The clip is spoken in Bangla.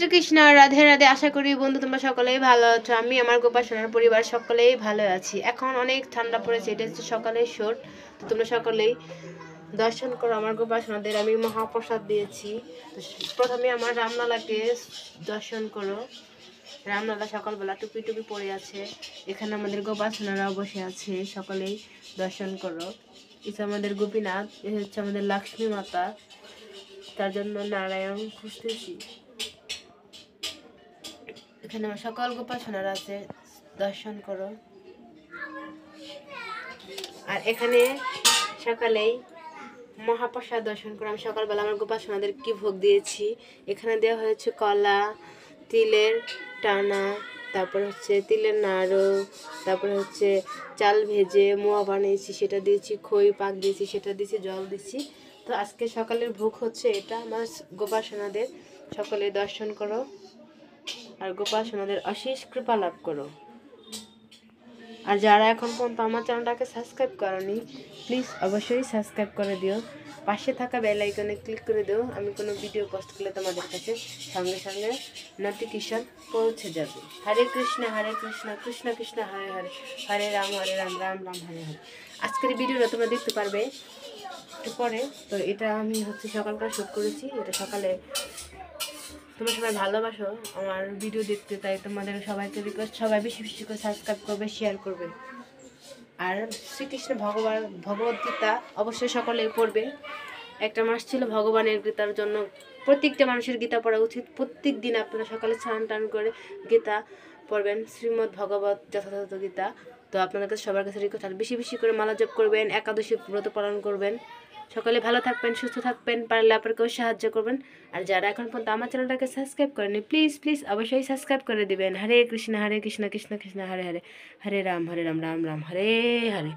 শ্রীকৃষ্ণ, রাধে রাধে। আশা করি বন্ধু তোমরা সকলেই ভালো আছো। আমি আমার গোপাসনার পরিবার সকলেই ভালো আছি। এখন অনেক ঠান্ডা পড়েছে, এটা হচ্ছে সকালের শোট। তো তোমরা সকলেই দর্শন করো আমার গোপাসনাদের। আমি মহাপ্রসাদ দিয়েছি। তো প্রথমে আমার রামলালাকে দর্শন করো। রামলালা সকালবেলা টুপি টুপি পরে আছে। এখানে আমাদের গোপাসনারাও বসে আছে, সকলেই দর্শন করো। এটা আমাদের গোপীনাথ, এ হচ্ছে আমাদের লক্ষ্মী মাতা, তার জন্য নারায়ণ খুঁজতেছি। এখানে আমার সকল গোপাসনার আছে, দর্শন করো। আর এখানে সকালেই মহাপ্রসাদ দর্শন করো। আমি সকালবেলা আমার গোপাসনাদের কি ভোগ দিয়েছি। এখানে দেওয়া হয়েছে কলা, তিলের টানা, তারপর হচ্ছে তিলের নাড়ু, তারপরে হচ্ছে চাল ভেজে মোয়া বানিয়েছি সেটা দিয়েছি, খই পাক দিয়েছি সেটা দিয়েছি, জল দিয়েছি। তো আজকে সকালের ভোগ হচ্ছে এটা আমার গোপাসনাদের। সকলে দর্শন করো আর গোপাসনাদের অশেষ কৃপা লাভ করো। আর যারা এখন পর্যন্ত আমার চ্যানেলটাকে সাবস্ক্রাইব করনি, প্লিজ অবশ্যই সাবস্ক্রাইব করে দিও। পাশে থাকা বেল আইকনে ক্লিক করে দিও। আমি কোনো ভিডিও পোস্ট করলে তোমাদের কাছে সঙ্গে সঙ্গে নোটিফিকেশন পৌঁছে যাবে। হরে কৃষ্ণ কৃষ্ণ কৃষ্ণ হরে হরে, হরে রাম রাম রাম হরে হরে। আজকের ভিডিওটা তোমরা দেখতে পারবে একটু পরে। তো এটা আমি হচ্ছে সকালটা শ্যুট করেছি, এটা সকালে। তোমরা সবাই ভালোবাসো আমার ভিডিও দেখতে, তাই তোমাদের সবাইকে রিকোয়েস্ট, সবাই বেশি বেশি করে সাবস্ক্রাইব করবে, শেয়ার করবে। আর শ্রীকৃষ্ণ ভগবদ্গীতা অবশ্যই সকলেই পড়বে। একটা মাস ছিল ভগবানের গীতার জন্য। প্রত্যেকটা মানুষের গীতা পড়া উচিত। প্রত্যেক দিন আপনারা সকালে স্নান টান করে গীতা পড়বেন, শ্রীমদ্ ভগবত যথাযথ গীতা। তো আপনাদের কাছে সবার কাছে রিকোয়েস্ট, আর বেশি বেশি করে মালা জপ করবেন, একাদশী ব্রত পালন করবেন। সকলে ভালো থাকবেন, সুস্থ থাকবেন, পারলে আপনাকেও সাহায্য করবেন। আর যারা এখন পর্যন্ত আমার চ্যানেলটাকে সাবস্ক্রাইব করেনি, প্লিজ প্লিজ অবশ্যই সাবস্ক্রাইব করে দিবেন। হরে কৃষ্ণ কৃষ্ণ কৃষ্ণ হরে হরে, হরে রাম রাম রাম হরে হরে।